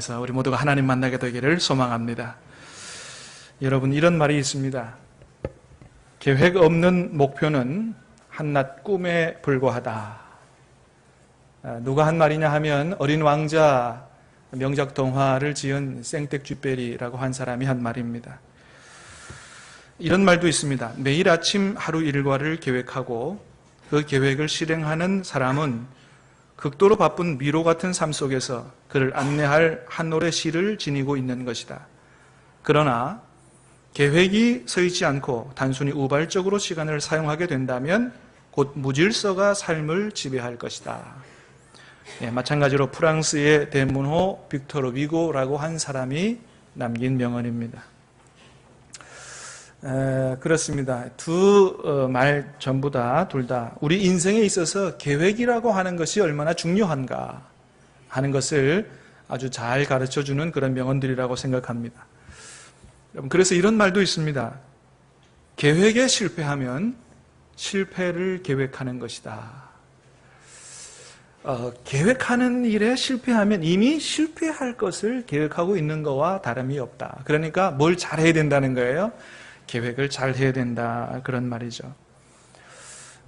통해서 우리 모두가 하나님 만나게 되기를 소망합니다. 여러분, 이런 말이 있습니다. 계획 없는 목표는 한낱 꿈에 불과하다. 누가 한 말이냐 하면 어린 왕자 명작 동화를 지은 생텍쥐페리라고 한 사람이 한 말입니다. 이런 말도 있습니다. 매일 아침 하루 일과를 계획하고 그 계획을 실행하는 사람은 극도로 바쁜 미로 같은 삶 속에서 그를 안내할 한 올의 시를 지니고 있는 것이다. 그러나 계획이 서 있지 않고 단순히 우발적으로 시간을 사용하게 된다면 곧 무질서가 삶을 지배할 것이다. 마찬가지로 프랑스의 대문호 빅토르 위고라고 한 사람이 남긴 명언입니다. 그렇습니다. 두 말 전부 다, 둘 다 우리 인생에 있어서 계획이라고 하는 것이 얼마나 중요한가 하는 것을 아주 잘 가르쳐주는 그런 명언들이라고 생각합니다. 그래서 이런 말도 있습니다. 계획에 실패하면 실패를 계획하는 것이다. 계획하는 일에 실패하면 이미 실패할 것을 계획하고 있는 것과 다름이 없다. 그러니까 뭘 잘해야 된다는 거예요. 계획을 잘 해야 된다. 그런 말이죠.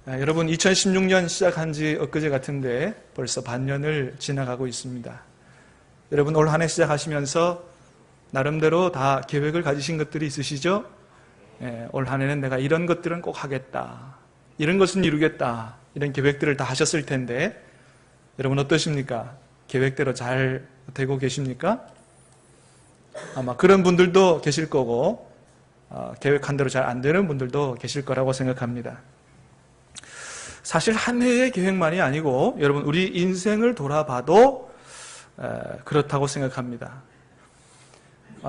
여러분, 2016년 시작한 지 엊그제 같은데 벌써 반년을 지나가고 있습니다. 여러분, 올 한 해 시작하시면서 나름대로 다 계획을 가지신 것들이 있으시죠? 올 한 해는 내가 이런 것들은 꼭 하겠다. 이런 것은 이루겠다. 이런 계획들을 다 하셨을 텐데 여러분 어떠십니까? 계획대로 잘 되고 계십니까? 아마 그런 분들도 계실 거고 계획한 대로 잘 안 되는 분들도 계실 거라고 생각합니다. 사실 한 해의 계획만이 아니고 여러분 우리 인생을 돌아봐도 그렇다고 생각합니다.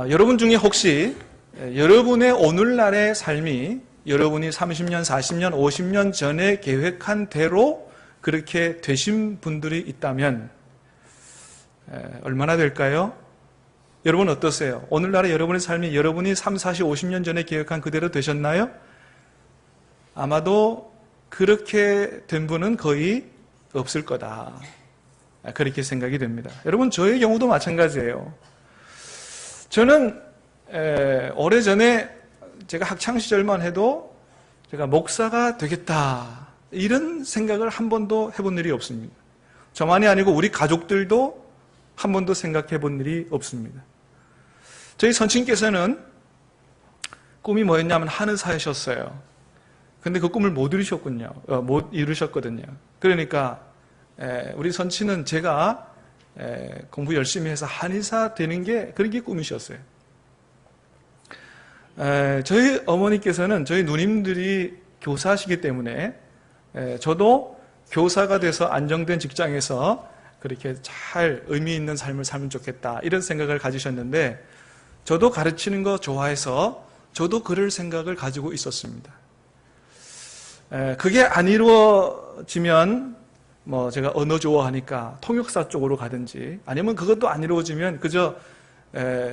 여러분 중에 혹시 여러분의 오늘날의 삶이 여러분이 30년, 40년, 50년 전에 계획한 대로 그렇게 되신 분들이 있다면 얼마나 될까요? 여러분 어떠세요? 오늘날의 여러분의 삶이 여러분이 3, 40, 50년 전에 계획한 그대로 되셨나요? 아마도 그렇게 된 분은 거의 없을 거다. 그렇게 생각이 됩니다. 여러분, 저의 경우도 마찬가지예요. 저는 오래전에 제가 학창시절만 해도 제가 목사가 되겠다 이런 생각을 한 번도 해본 일이 없습니다. 저만이 아니고 우리 가족들도 한 번도 생각해 본 일이 없습니다. 저희 선친께서는 꿈이 뭐였냐면 한의사이셨어요. 근데 그 꿈을 못 이루셨군요. 못 이루셨거든요. 그러니까 우리 선친은 제가 공부 열심히 해서 한의사 되는 게 그런 게 꿈이셨어요. 저희 어머니께서는 저희 누님들이 교사시기 때문에 저도 교사가 돼서 안정된 직장에서 그렇게 잘 의미 있는 삶을 살면 좋겠다 이런 생각을 가지셨는데 저도 가르치는 거 좋아해서 저도 그럴 생각을 가지고 있었습니다. 그게 안 이루어지면 뭐 제가 언어 좋아하니까 통역사 쪽으로 가든지 아니면 그것도 안 이루어지면 그저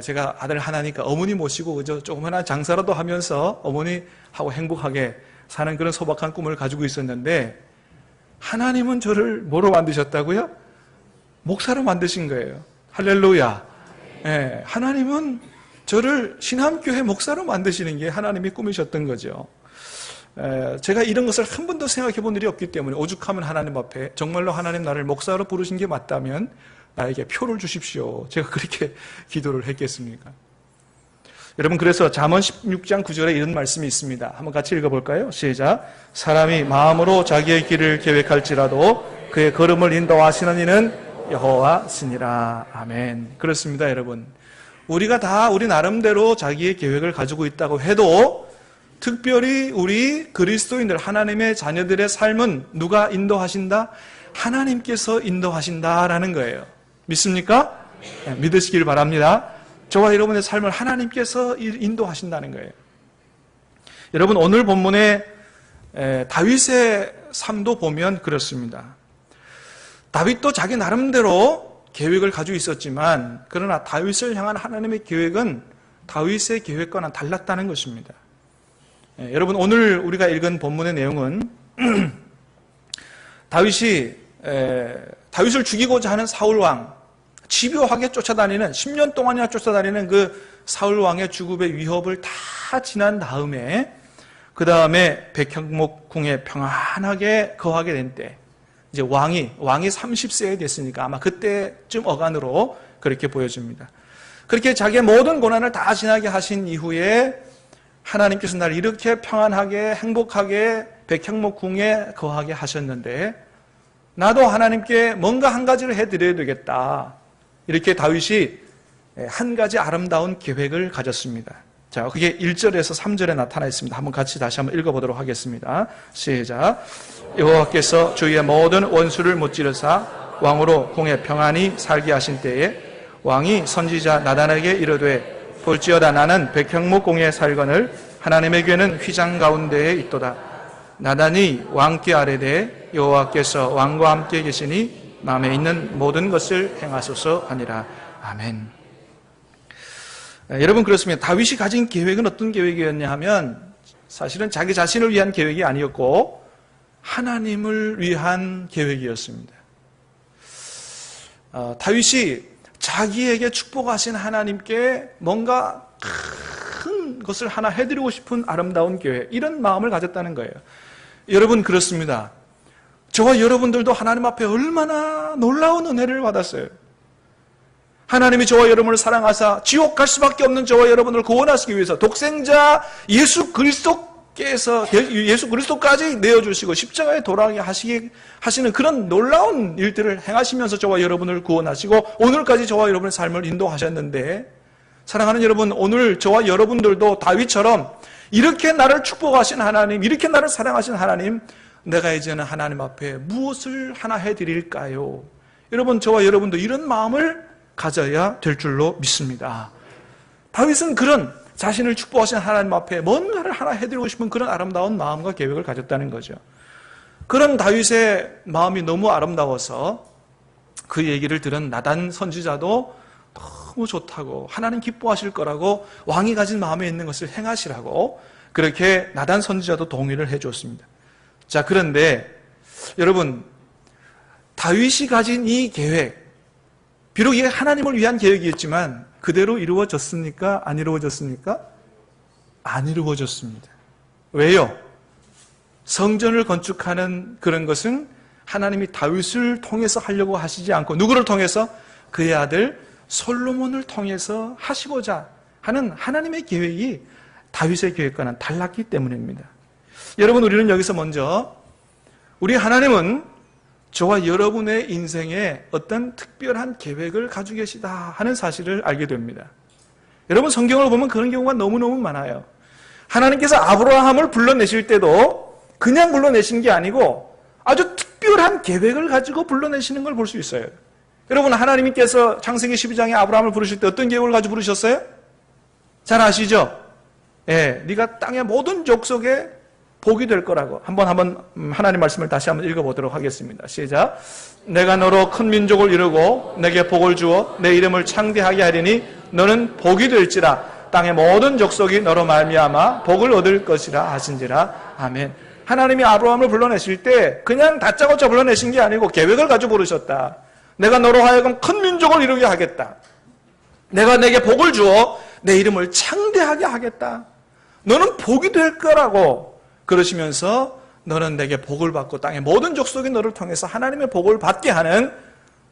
제가 아들 하나니까 어머니 모시고 그저 조그마한 장사라도 하면서 어머니하고 행복하게 사는 그런 소박한 꿈을 가지고 있었는데 하나님은 저를 뭐로 만드셨다고요? 목사로 만드신 거예요. 할렐루야. 하나님은 저를 신함교회 목사로 만드시는 게 하나님의 꿈이셨던 거죠. 제가 이런 것을 한 번도 생각해 본 일이 없기 때문에 오죽하면 하나님 앞에 정말로 하나님 나를 목사로 부르신 게 맞다면 나에게 표를 주십시오. 제가 그렇게 기도를 했겠습니까? 여러분, 그래서 잠언 16장 9절에 이런 말씀이 있습니다. 한번 같이 읽어볼까요? 시작. 사람이 마음으로 자기의 길을 계획할지라도 그의 걸음을 인도하시는 이는 여호와시니라. 아멘. 그렇습니다, 여러분. 우리가 다 우리 나름대로 자기의 계획을 가지고 있다고 해도 특별히 우리 그리스도인들, 하나님의 자녀들의 삶은 누가 인도하신다? 하나님께서 인도하신다라는 거예요. 믿습니까? 믿으시길 바랍니다. 저와 여러분의 삶을 하나님께서 인도하신다는 거예요. 여러분, 오늘 본문에 다윗의 삶도 보면 그렇습니다. 다윗도 자기 나름대로 계획을 가지고 있었지만 그러나 다윗을 향한 하나님의 계획은 다윗의 계획과는 달랐다는 것입니다. 여러분, 오늘 우리가 읽은 본문의 내용은 다윗이 다윗을 죽이고자 하는 사울왕, 집요하게 쫓아다니는 10년 동안이나 쫓아다니는 그 사울 왕의 주급의 위협을 다 지난 다음에 그 다음에 백향목궁에 평안하게 거하게 된 때 이제 왕이 30세에 됐으니까 아마 그때쯤 어간으로 그렇게 보여집니다. 그렇게 자기의 모든 고난을 다 지나게 하신 이후에 하나님께서 나를 이렇게 평안하게 행복하게 백향목궁에 거하게 하셨는데 나도 하나님께 뭔가 한 가지를 해드려야 되겠다. 이렇게 다윗이 한 가지 아름다운 계획을 가졌습니다. 자, 그게 1절에서 3절에 나타나 있습니다. 한번 같이 다시 한번 읽어보도록 하겠습니다. 시작. 여호와께서 주의 모든 원수를 못지르사 왕으로 공에 평안히 살게 하신 때에 왕이 선지자 나단에게 이르되 볼지어다 나는 백향목궁에 살거늘 하나님의 궤는 휘장 가운데에 있도다. 나단이 왕께 아뢰되 여호와께서 왕과 함께 계시니 마음에 있는 모든 것을 행하소서 하니라. 아멘. 여러분 그렇습니다. 다윗이 가진 계획은 어떤 계획이었냐 하면 사실은 자기 자신을 위한 계획이 아니었고 하나님을 위한 계획이었습니다. 다윗이 자기에게 축복하신 하나님께 뭔가 큰 것을 하나 해드리고 싶은 아름다운 계획, 이런 마음을 가졌다는 거예요. 여러분 그렇습니다. 저와 여러분들도 하나님 앞에 얼마나 놀라운 은혜를 받았어요. 하나님이 저와 여러분을 사랑하사 지옥 갈 수밖에 없는 저와 여러분을 구원하시기 위해서 독생자 예수 그리스도까지 내어주시고 십자가에 돌아가게 하시는 그런 놀라운 일들을 행하시면서 저와 여러분을 구원하시고 오늘까지 저와 여러분의 삶을 인도하셨는데, 사랑하는 여러분, 오늘 저와 여러분들도 다윗처럼 이렇게 나를 축복하신 하나님, 이렇게 나를 사랑하신 하나님, 내가 이제는 하나님 앞에 무엇을 하나 해드릴까요? 여러분, 저와 여러분도 이런 마음을 가져야 될 줄로 믿습니다. 다윗은 그런 자신을 축복하신 하나님 앞에 뭔가를 하나 해드리고 싶은 그런 아름다운 마음과 계획을 가졌다는 거죠. 그런 다윗의 마음이 너무 아름다워서 그 얘기를 들은 나단 선지자도 너무 좋다고, 하나님 기뻐하실 거라고, 왕이 가진 마음에 있는 것을 행하시라고 그렇게 나단 선지자도 동의를 해줬습니다. 자, 그런데 여러분, 다윗이 가진 이 계획, 비록 이게 하나님을 위한 계획이었지만 그대로 이루어졌습니까? 안 이루어졌습니까? 안 이루어졌습니다. 왜요? 성전을 건축하는 그런 것은 하나님이 다윗을 통해서 하려고 하시지 않고 누구를 통해서? 그의 아들 솔로몬을 통해서 하시고자 하는 하나님의 계획이 다윗의 계획과는 달랐기 때문입니다. 여러분, 우리는 여기서 먼저 우리 하나님은 저와 여러분의 인생에 어떤 특별한 계획을 가지고 계시다 하는 사실을 알게 됩니다. 여러분, 성경을 보면 그런 경우가 너무너무 많아요. 하나님께서 아브라함을 불러내실 때도 그냥 불러내신 게 아니고 아주 특별한 계획을 가지고 불러내시는 걸 볼 수 있어요. 여러분, 하나님께서 창세기 12장에 아브라함을 부르실 때 어떤 계획을 가지고 부르셨어요? 잘 아시죠? 예, 네가 땅의 모든 족속에 복이 될 거라고. 한번 하나님 말씀을 다시 한번 읽어보도록 하겠습니다. 시작. 내가 너로 큰 민족을 이루고 내게 복을 주어 내 이름을 창대하게 하리니 너는 복이 될지라 땅의 모든 족속이 너로 말미암아 복을 얻을 것이라 하신지라. 아멘. 하나님이 아브라함을 불러내실 때 그냥 다짜고짜 불러내신 게 아니고 계획을 가지고 부르셨다. 내가 너로 하여금 큰 민족을 이루게 하겠다. 내가 내게 복을 주어 내 이름을 창대하게 하겠다. 너는 복이 될 거라고 그러시면서 너는 내게 복을 받고 땅의 모든 족속이 너를 통해서 하나님의 복을 받게 하는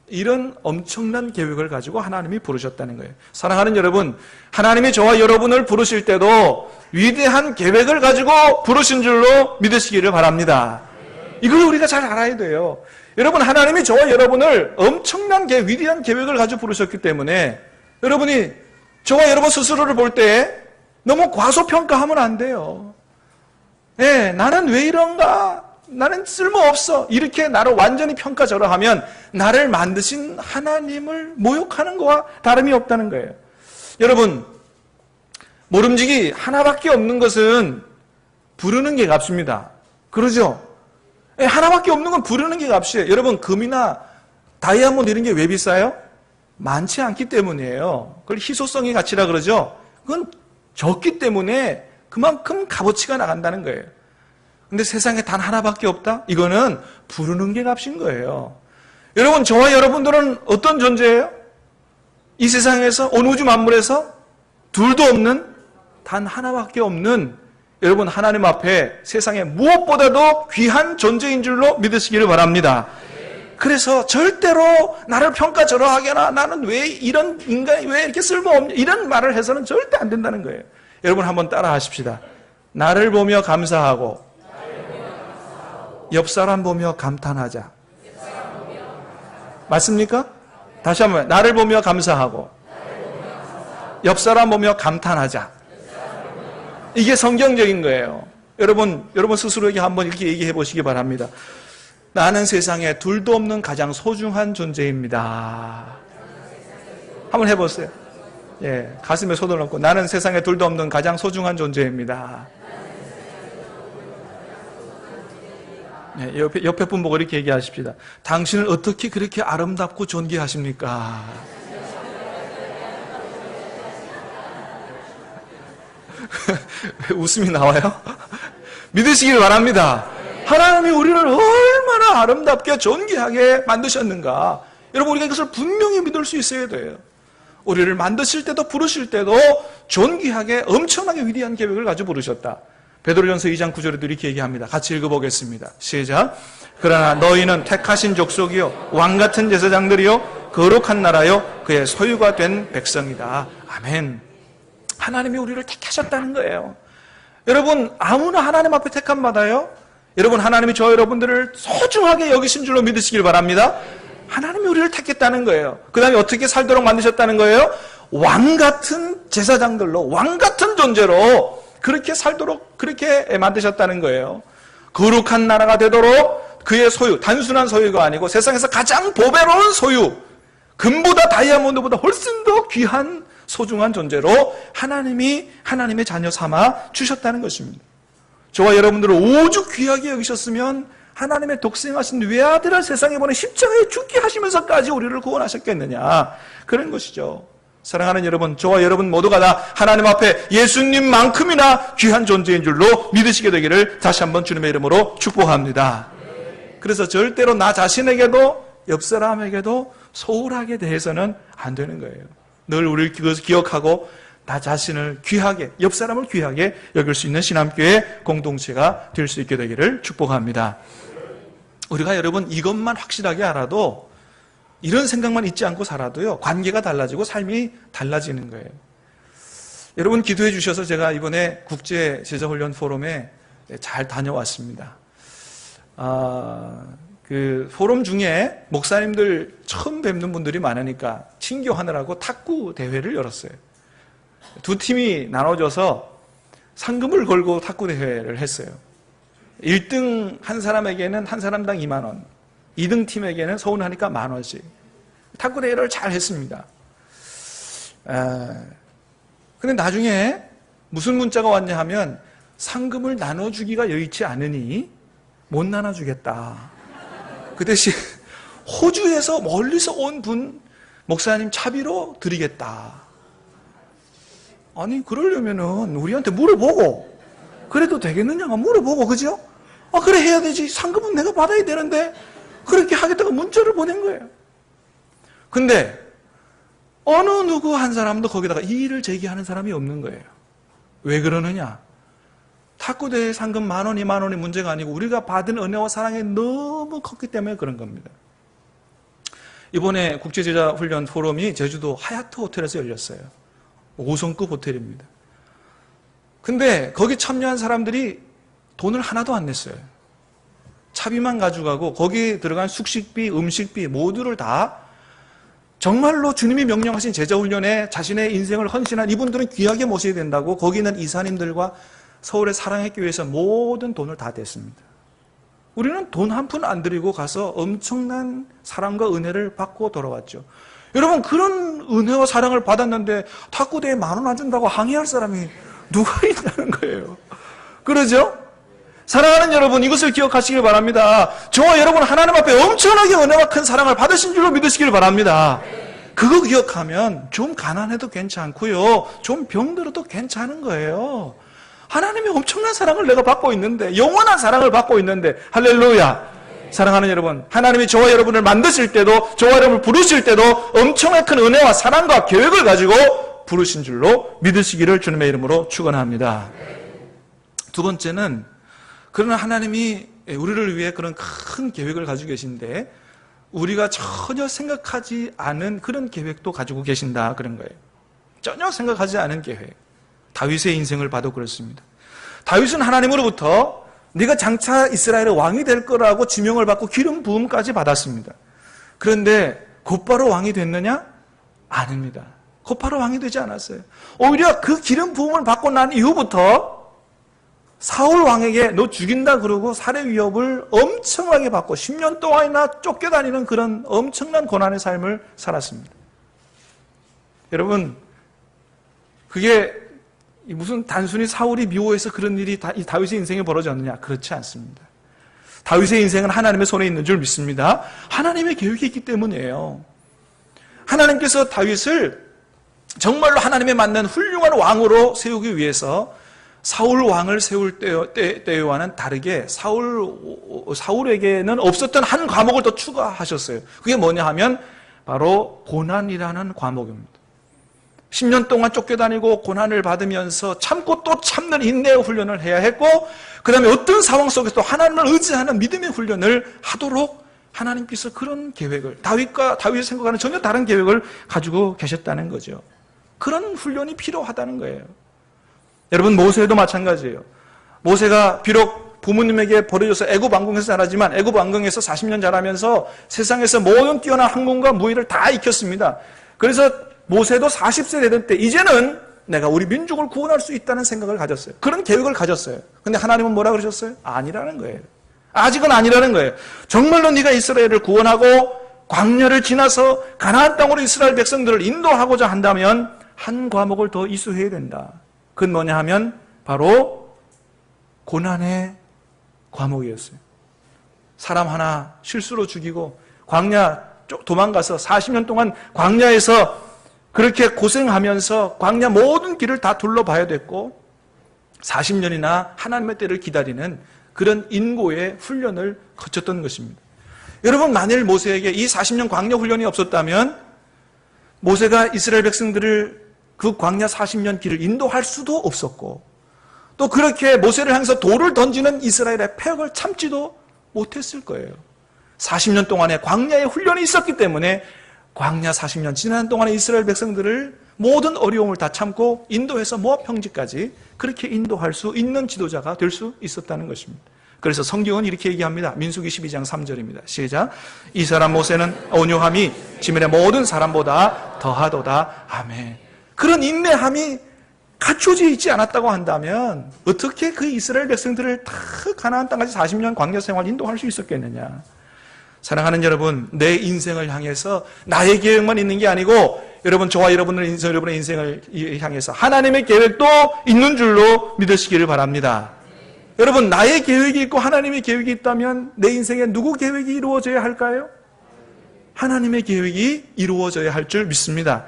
이런 엄청난 계획을 가지고 하나님이 부르셨다는 거예요. 사랑하는 여러분, 하나님이 저와 여러분을 부르실 때도 위대한 계획을 가지고 부르신 줄로 믿으시기를 바랍니다. 이걸 우리가 잘 알아야 돼요. 여러분, 하나님이 저와 여러분을 엄청난 위대한 계획을 가지고 부르셨기 때문에 여러분이 저와 여러분 스스로를 볼 때 너무 과소평가하면 안 돼요. 네, 나는 왜 이런가? 나는 쓸모없어. 이렇게 나를 완전히 평가절하하면 나를 만드신 하나님을 모욕하는 거와 다름이 없다는 거예요. 여러분, 모름지기 하나밖에 없는 것은 부르는 게 값입니다. 그러죠? 네, 하나밖에 없는 건 부르는 게 값이에요. 여러분, 금이나 다이아몬드 이런 게 왜 비싸요? 많지 않기 때문이에요. 그걸 희소성의 가치라 그러죠? 그건 적기 때문에 그만큼 값어치가 나간다는 거예요. 근데 세상에 단 하나밖에 없다? 이거는 부르는 게 값인 거예요. 여러분, 저와 여러분들은 어떤 존재예요? 이 세상에서 온 우주 만물에서 둘도 없는 단 하나밖에 없는 여러분 하나님 앞에 세상에 무엇보다도 귀한 존재인 줄로 믿으시기를 바랍니다. 그래서 절대로 나를 평가절하하거나 나는 왜 이런 인간이 왜 이렇게 쓸모없냐 이런 말을 해서는 절대 안 된다는 거예요. 여러분 한번 따라 하십시다. 나를 보며 감사하고 옆 사람 보며 감탄하자. 맞습니까? 다시 한번 나를 보며 감사하고 옆 사람 보며 감탄하자. 이게 성경적인 거예요. 여러분 스스로에게 한번 이렇게 얘기해 보시기 바랍니다. 나는 세상에 둘도 없는 가장 소중한 존재입니다. 한번 해보세요. 예, 가슴에 손을 얹고 나는 세상에 둘도 없는 가장 소중한 존재입니다. 예, 옆에 분 보고 이렇게 얘기하십시다. 당신을 어떻게 그렇게 아름답고 존귀하십니까? 웃음이 나와요? 믿으시길 바랍니다. 하나님이 우리를 얼마나 아름답게 존귀하게 만드셨는가. 여러분 우리가 이것을 분명히 믿을 수 있어야 돼요. 우리를 만드실 때도 부르실 때도 존귀하게 엄청나게 위대한 계획을 가지고 부르셨다. 베드로전서 2장 9절에도 이렇게 얘기합니다. 같이 읽어보겠습니다. 시작. 그러나 너희는 택하신 족속이요 왕같은 제사장들이요 거룩한 나라요 그의 소유가 된 백성이다. 아멘. 하나님이 우리를 택하셨다는 거예요. 여러분 아무나 하나님 앞에 택함 받아요. 여러분 하나님이 저 여러분들을 소중하게 여기신 줄로 믿으시길 바랍니다. 하나님이 우리를 택했다는 거예요. 그 다음에 어떻게 살도록 만드셨다는 거예요? 왕같은 제사장들로 왕같은 존재로 그렇게 살도록 그렇게 만드셨다는 거예요. 거룩한 나라가 되도록 그의 소유, 단순한 소유가 아니고 세상에서 가장 보배로운 소유, 금보다 다이아몬드보다 훨씬 더 귀한 소중한 존재로 하나님의 자녀 삼아 주셨다는 것입니다. 저와 여러분들을 오죽 귀하게 여기셨으면 하나님의 독생하신 외아들을 세상에 보내 십자가에 죽게 하시면서까지 우리를 구원하셨겠느냐. 그런 것이죠. 사랑하는 여러분, 저와 여러분 모두가 다 하나님 앞에 예수님만큼이나 귀한 존재인 줄로 믿으시게 되기를 다시 한번 주님의 이름으로 축복합니다. 그래서 절대로 나 자신에게도 옆 사람에게도 소홀하게 대해서는 안 되는 거예요. 늘 우리를 그것을 기억하고 나 자신을 귀하게, 옆 사람을 귀하게 여길 수 있는 신함교회 공동체가 될 수 있게 되기를 축복합니다. 우리가 여러분 이것만 확실하게 알아도 이런 생각만 잊지 않고 살아도요 관계가 달라지고 삶이 달라지는 거예요. 여러분 기도해 주셔서 제가 이번에 국제 제자훈련 포럼에 잘 다녀왔습니다. 그 포럼 중에 목사님들 처음 뵙는 분들이 많으니까 친교하느라고 탁구 대회를 열었어요. 두 팀이 나눠져서 상금을 걸고 탁구 대회를 했어요. 1등 한 사람에게는 한 사람당 2만 원, 2등 팀에게는 서운하니까 10,000원씩. 탁구 대회를 잘 했습니다. 근데 나중에 무슨 문자가 왔냐 하면 상금을 나눠주기가 여의치 않으니 못 나눠주겠다. 그 대신 호주에서 멀리서 온 분 목사님 차비로 드리겠다. 아니 그러려면은 우리한테 물어보고 그래도 되겠느냐가 물어보고 그죠? 그래 해야 되지. 상금은 내가 받아야 되는데 그렇게 하겠다고 문자를 보낸 거예요. 근데 어느 누구 한 사람도 거기다가 이의를 제기하는 사람이 없는 거예요. 왜 그러느냐? 탁구대회 상금 10,000원, 20,000원이 문제가 아니고 우리가 받은 은혜와 사랑이 너무 컸기 때문에 그런 겁니다. 이번에 국제제자훈련 포럼이 제주도 하얏트 호텔에서 열렸어요. 5성급 호텔입니다. 근데 거기 참여한 사람들이 돈을 하나도 안 냈어요. 차비만 가져가고 거기에 들어간 숙식비, 음식비 모두를 다 정말로 주님이 명령하신 제자훈련에 자신의 인생을 헌신한 이분들은 귀하게 모셔야 된다고 거기 있는 이사님들과 서울의 사랑의교회에서 모든 돈을 다 댔습니다. 우리는 돈 한 푼 안 들이고 가서 엄청난 사랑과 은혜를 받고 돌아왔죠. 여러분 그런 은혜와 사랑을 받았는데 탁구대회 10,000원 안 준다고 항의할 사람이 누가 있다는 거예요. 그러죠? 사랑하는 여러분 이것을 기억하시길 바랍니다. 저와 여러분 하나님 앞에 엄청나게 은혜와 큰 사랑을 받으신 줄로 믿으시길 바랍니다. 그거 기억하면 좀 가난해도 괜찮고요. 좀 병들어도 괜찮은 거예요. 하나님의 엄청난 사랑을 내가 받고 있는데 영원한 사랑을 받고 있는데 할렐루야. 사랑하는 여러분, 하나님이 저와 여러분을 만드실 때도, 저와 여러분을 부르실 때도 엄청나게 큰 은혜와 사랑과 계획을 가지고 부르신 줄로 믿으시기를 주님의 이름으로 축원합니다. 두 번째는, 그러나 하나님이 우리를 위해 그런 큰 계획을 가지고 계신데 우리가 전혀 생각하지 않은 그런 계획도 가지고 계신다, 그런 거예요. 전혀 생각하지 않은 계획. 다윗의 인생을 봐도 그렇습니다. 다윗은 하나님으로부터 네가 장차 이스라엘의 왕이 될 거라고 지명을 받고 기름 부음까지 받았습니다. 그런데 곧바로 왕이 됐느냐? 아닙니다. 곧바로 왕이 되지 않았어요. 오히려 그 기름 부음을 받고 난 이후부터 사울 왕에게 너 죽인다 그러고 살해 위협을 엄청나게 받고 10년 동안이나 쫓겨다니는 그런 엄청난 고난의 삶을 살았습니다. 여러분, 그게 무슨 단순히 사울이 미워해서 그런 일이 이 다윗의 인생에 벌어졌느냐? 그렇지 않습니다. 다윗의 인생은 하나님의 손에 있는 줄 믿습니다. 하나님의 계획이 있기 때문이에요. 하나님께서 다윗을 정말로 하나님에 맞는 훌륭한 왕으로 세우기 위해서 사울 왕을 세울 때와는 다르게 사울에게는 없었던 한 과목을 더 추가하셨어요. 그게 뭐냐 하면 바로 고난이라는 과목입니다. 10년 동안 쫓겨다니고 고난을 받으면서 참고 또 참는 인내의 훈련을 해야 했고, 그 다음에 어떤 상황 속에서도 하나님을 의지하는 믿음의 훈련을 하도록 하나님께서 그런 계획을, 다윗이 생각하는 전혀 다른 계획을 가지고 계셨다는 거죠. 그런 훈련이 필요하다는 거예요. 여러분, 모세도 마찬가지예요. 모세가 비록 부모님에게 버려져서 애굽 왕궁에서 자라지만 애굽 왕궁에서 40년 자라면서 세상에서 모든 뛰어난 학문과 무예를 다 익혔습니다. 그래서 모세도 40세 되던 때 이제는 내가 우리 민족을 구원할 수 있다는 생각을 가졌어요. 그런 계획을 가졌어요. 근데 하나님은 뭐라 그러셨어요? 아니라는 거예요. 아직은 아니라는 거예요. 정말로 네가 이스라엘을 구원하고 광야를 지나서 가나안 땅으로 이스라엘 백성들을 인도하고자 한다면 한 과목을 더 이수해야 된다. 그건 뭐냐 하면 바로 고난의 과목이었어요. 사람 하나 실수로 죽이고 광야 도망가서 40년 동안 광야에서 그렇게 고생하면서 광야 모든 길을 다 둘러봐야 됐고 40년이나 하나님의 때를 기다리는 그런 인고의 훈련을 거쳤던 것입니다. 여러분, 만일 모세에게 이 40년 광야 훈련이 없었다면 모세가 이스라엘 백성들을 그 광야 40년 길을 인도할 수도 없었고 또 그렇게 모세를 향해서 돌을 던지는 이스라엘의 패역을 참지도 못했을 거예요. 40년 동안의 광야의 훈련이 있었기 때문에 광야 40년 지난 동안의 이스라엘 백성들을 모든 어려움을 다 참고 인도해서 모압 평지까지 그렇게 인도할 수 있는 지도자가 될 수 있었다는 것입니다. 그래서 성경은 이렇게 얘기합니다. 민수기 12장 3절입니다. 시작. 이 사람 모세는 온유함이 지면의 모든 사람보다 더하도다. 아멘. 그런 인내함이 갖춰져 있지 않았다고 한다면 어떻게 그 이스라엘 백성들을 다 가나안 땅까지 40년 광야 생활 인도할 수 있었겠느냐. 사랑하는 여러분, 내 인생을 향해서 나의 계획만 있는 게 아니고 여러분, 저와 여러분의 인생을 향해서 하나님의 계획도 있는 줄로 믿으시기를 바랍니다. 여러분, 나의 계획이 있고 하나님의 계획이 있다면 내 인생에 누구 계획이 이루어져야 할까요? 하나님의 계획이 이루어져야 할 줄 믿습니다.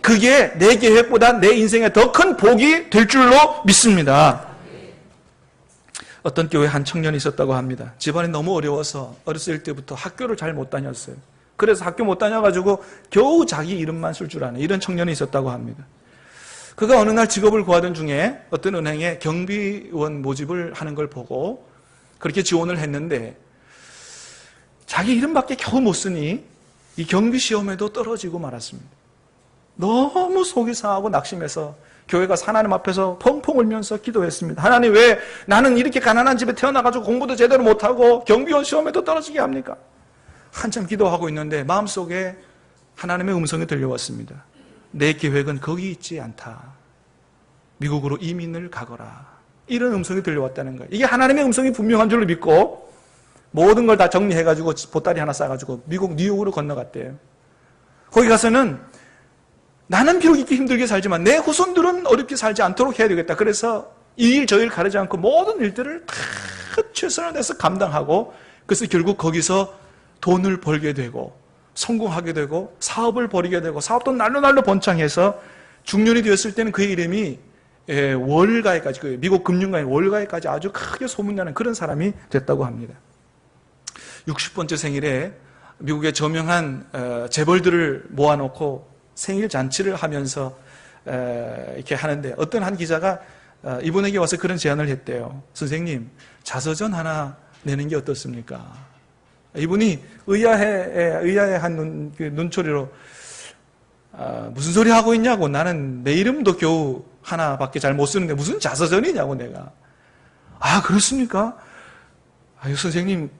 그게 내 계획보다 내 인생에 더 큰 복이 될 줄로 믿습니다. 어떤 교회에 한 청년이 있었다고 합니다. 집안이 너무 어려워서 어렸을 때부터 학교를 잘 못 다녔어요. 그래서 학교 못 다녀가지고 겨우 자기 이름만 쓸 줄 아는 이런 청년이 있었다고 합니다. 그가 어느 날 직업을 구하던 중에 어떤 은행에 경비원 모집을 하는 걸 보고 그렇게 지원을 했는데 자기 이름밖에 겨우 못 쓰니 이 경비 시험에도 떨어지고 말았습니다. 너무 속이 상하고 낙심해서 교회 가서 하나님 앞에서 펑펑 울면서 기도했습니다. 하나님, 왜 나는 이렇게 가난한 집에 태어나가지고 공부도 제대로 못하고 경비원 시험에도 떨어지게 합니까? 한참 기도하고 있는데 마음속에 하나님의 음성이 들려왔습니다. 내 계획은 거기 있지 않다. 미국으로 이민을 가거라. 이런 음성이 들려왔다는 거예요. 이게 하나님의 음성이 분명한 줄로 믿고 모든 걸 다 정리해가지고 보따리 하나 싸가지고 미국 뉴욕으로 건너갔대요. 거기 가서는 나는 비록 이렇게 힘들게 살지만 내 후손들은 어렵게 살지 않도록 해야 되겠다. 그래서 이 일 저 일 가리지 않고 모든 일들을 다 최선을 다해서 감당하고 그래서 결국 거기서 돈을 벌게 되고 성공하게 되고 사업을 벌이게 되고 사업도 날로 번창해서 중년이 되었을 때는 그의 이름이 월가에까지 미국 금융가의 월가에까지 아주 크게 소문나는 그런 사람이 됐다고 합니다. 60번째 생일에 미국의 저명한 재벌들을 모아놓고 생일 잔치를 하면서 이렇게 하는데, 어떤 한 기자가 이분에게 와서 그런 제안을 했대요. 선생님, 자서전 하나 내는 게 어떻습니까? 이분이 의아해한 눈초리로 무슨 소리 하고 있냐고, 나는 내 이름도 겨우 하나밖에 잘 못 쓰는데 무슨 자서전이냐고 내가. 아, 그렇습니까? 아유, 선생님,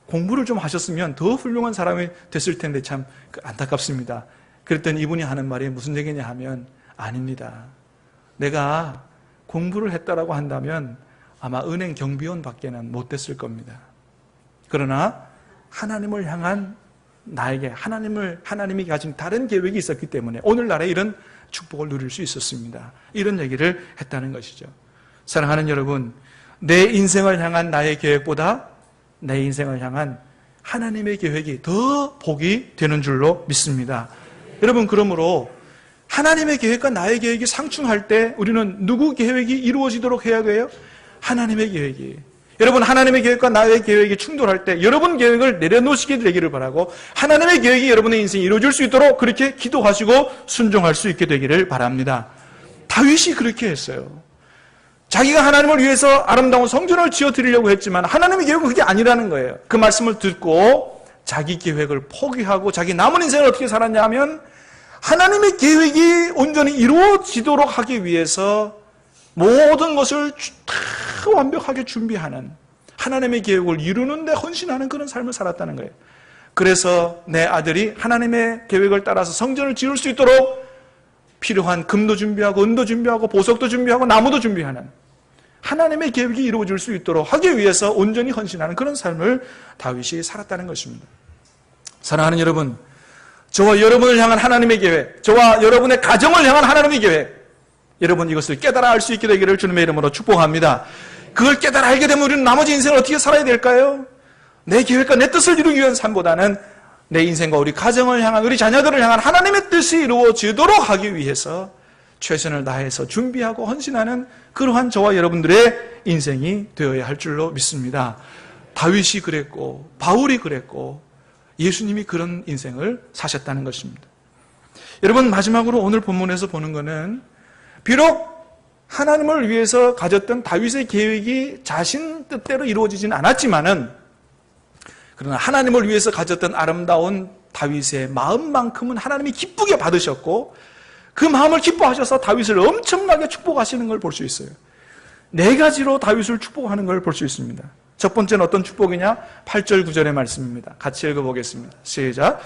공부를 좀 하셨으면 더 훌륭한 사람이 됐을 텐데 참 안타깝습니다. 그랬더니 이분이 하는 말이 무슨 얘기냐 하면, 아닙니다. 내가 공부를 했다라고 한다면 아마 은행 경비원 밖에는 못 됐을 겁니다. 그러나 하나님을 향한 나에게 하나님이 가진 다른 계획이 있었기 때문에 오늘날에 이런 축복을 누릴 수 있었습니다. 이런 얘기를 했다는 것이죠. 사랑하는 여러분, 내 인생을 향한 나의 계획보다 내 인생을 향한 하나님의 계획이 더 복이 되는 줄로 믿습니다. 여러분, 그러므로 하나님의 계획과 나의 계획이 상충할 때 우리는 누구 계획이 이루어지도록 해야 돼요? 하나님의 계획이. 여러분, 하나님의 계획과 나의 계획이 충돌할 때 여러분 계획을 내려놓으시게 되기를 바라고, 하나님의 계획이 여러분의 인생에 이루어질 수 있도록 그렇게 기도하시고 순종할 수 있게 되기를 바랍니다. 다윗이 그렇게 했어요. 자기가 하나님을 위해서 아름다운 성전을 지어드리려고 했지만 하나님의 계획은 그게 아니라는 거예요. 그 말씀을 듣고 자기 계획을 포기하고 자기 남은 인생을 어떻게 살았냐 하면, 하나님의 계획이 온전히 이루어지도록 하기 위해서 모든 것을 다 완벽하게 준비하는, 하나님의 계획을 이루는 데 헌신하는 그런 삶을 살았다는 거예요. 그래서 내 아들이 하나님의 계획을 따라서 성전을 지을 수 있도록 필요한 금도 준비하고 은도 준비하고 보석도 준비하고 나무도 준비하는, 하나님의 계획이 이루어질 수 있도록 하기 위해서 온전히 헌신하는 그런 삶을 다윗이 살았다는 것입니다. 사랑하는 여러분, 저와 여러분을 향한 하나님의 계획, 저와 여러분의 가정을 향한 하나님의 계획, 여러분 이것을 깨달아 알 수 있게 되기를 주님의 이름으로 축복합니다. 그걸 깨달아 알게 되면 우리는 나머지 인생을 어떻게 살아야 될까요? 내 계획과 내 뜻을 이루기 위한 삶보다는 내 인생과 우리 가정을 향한, 우리 자녀들을 향한 하나님의 뜻이 이루어지도록 하기 위해서 최선을 다해서 준비하고 헌신하는 그러한 저와 여러분들의 인생이 되어야 할 줄로 믿습니다. 다윗이 그랬고 바울이 그랬고 예수님이 그런 인생을 사셨다는 것입니다. 여러분, 마지막으로 오늘 본문에서 보는 것은, 비록 하나님을 위해서 가졌던 다윗의 계획이 자신 뜻대로 이루어지진 않았지만은, 그러나 하나님을 위해서 가졌던 아름다운 다윗의 마음만큼은 하나님이 기쁘게 받으셨고, 그 마음을 기뻐하셔서 다윗을 엄청나게 축복하시는 걸 볼 수 있어요. 4가지로 다윗을 축복하는 걸 볼 수 있습니다. 첫 번째는 어떤 축복이냐? 8절 9절의 말씀입니다. 같이 읽어보겠습니다. 시작.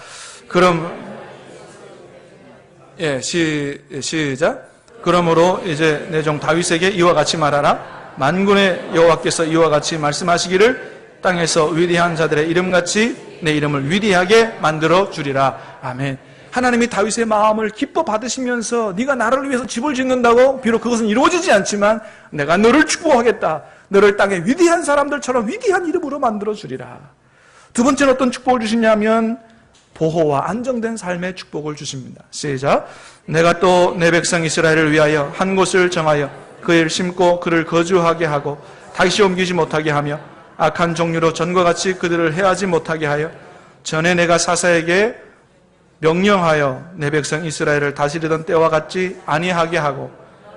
시작. 그러므로 이제 내 종 다윗에게 이와 같이 말하라. 만군의 여호와께서 이와 같이 말씀하시기를, 땅에서 위대한 자들의 이름같이 내 이름을 위대하게 만들어 주리라. 아멘. 하나님이 다윗의 마음을 기뻐 받으시면서, 네가 나를 위해서 집을 짓는다고, 비록 그것은 이루어지지 않지만 내가 너를 축복하겠다. 너를 땅의 위대한 사람들처럼 위대한 이름으로 만들어 주리라. 두 번째는 어떤 축복을 주시냐면 보호와 안정된 삶의 축복을 주십니다. 시작. 내가 또 내 백성 이스라엘을 위하여 한 곳을 정하여 그를 심고 그를 거주하게 하고 다시 옮기지 못하게 하며 악한 종류로 전과 같이 그들을 해하지 못하게 하여 전에 내가 사사에게 명령하여 내 백성 이스라엘을 다스리던 때와 같지 아니하게 하고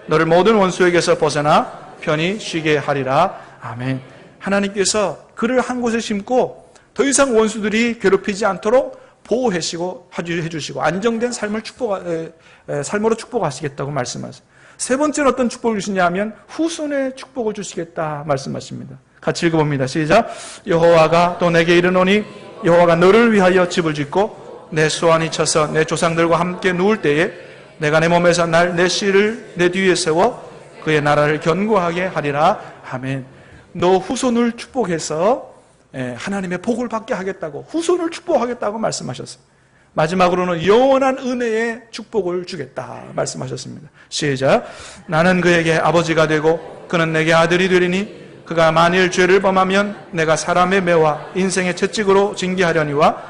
너를 모든 원수에게서 벗어나 편히 쉬게 하리라. 아멘. 하나님께서 그를 한 곳에 심고 더 이상 원수들이 괴롭히지 않도록 보호해주시고 안정된 삶으로 축복하시겠다고 말씀하세요. 세 번째는 어떤 축복을 주시냐 하면 후손의 축복을 주시겠다 말씀하십니다. 같이 읽어봅니다. 시작. 여호와가 또 내게 이르노니 여호와가 너를 위하여 집을 짓고 내 수완이 쳐서 내 조상들과 함께 누울 때에 내가 내 몸에서 내 씨를 내 뒤에 세워 그의 나라를 견고하게 하리라. 아멘. 너 후손을 축복해서 하나님의 복을 받게 하겠다고, 후손을 축복하겠다고 말씀하셨어요. 마지막으로는 영원한 은혜의 축복을 주겠다 말씀하셨습니다. 시작. 나는 그에게 아버지가 되고 그는 내게 아들이 되리니 그가 만일 죄를 범하면 내가 사람의 매와 인생의 채찍으로 징계하려니와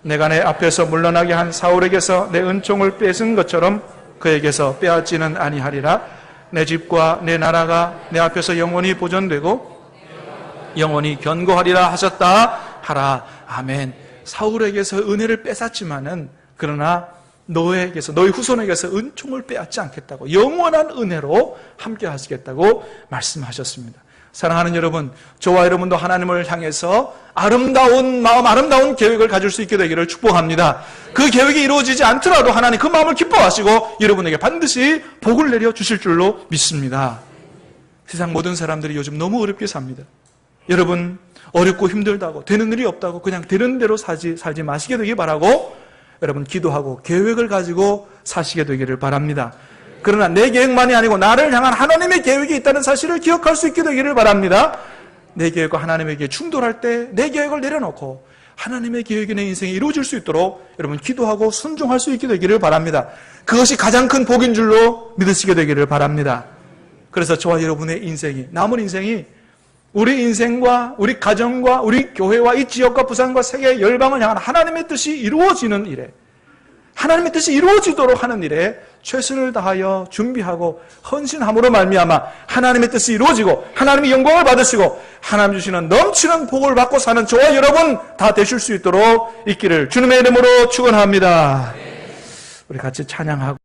내가 내 앞에서 물러나게 한 사울에게서 내 은총을 뺏은 것처럼 그에게서 빼앗지는 아니하리라. 내 집과 내 나라가 내 앞에서 영원히 보존되고 영원히 견고하리라 하셨다 하라. 아멘. 사울에게서 은혜를 뺏었지만은 그러나 너에게서, 너희 후손에게서 은총을 빼앗지 않겠다고, 영원한 은혜로 함께 하시겠다고 말씀하셨습니다. 사랑하는 여러분, 저와 여러분도 하나님을 향해서 아름다운 마음, 아름다운 계획을 가질 수 있게 되기를 축복합니다. 그 계획이 이루어지지 않더라도 하나님 그 마음을 기뻐하시고 여러분에게 반드시 복을 내려 주실 줄로 믿습니다. 세상 모든 사람들이 요즘 너무 어렵게 삽니다. 여러분, 어렵고 힘들다고, 되는 일이 없다고 그냥 되는 대로 살지 마시게 되길 바라고, 여러분 기도하고 계획을 가지고 사시게 되기를 바랍니다. 그러나 내 계획만이 아니고 나를 향한 하나님의 계획이 있다는 사실을 기억할 수 있게 되기를 바랍니다. 내 계획과 하나님의 계획이 충돌할 때 내 계획을 내려놓고 하나님의 계획이 내 인생에 이루어질 수 있도록 여러분 기도하고 순종할 수 있게 되기를 바랍니다. 그것이 가장 큰 복인 줄로 믿으시게 되기를 바랍니다. 그래서 저와 여러분의 인생이, 남은 인생이 우리 인생과 우리 가정과 우리 교회와 이 지역과 부산과 세계 열방을 향한 하나님의 뜻이 이루어지는 일에, 하나님의 뜻이 이루어지도록 하는 일에 최선을 다하여 준비하고 헌신함으로 말미암아 하나님의 뜻이 이루어지고 하나님의 영광을 받으시고 하나님 주시는 넘치는 복을 받고 사는 저와 여러분 다 되실 수 있도록 있기를 주님의 이름으로 축원합니다. 우리 같이 찬양하고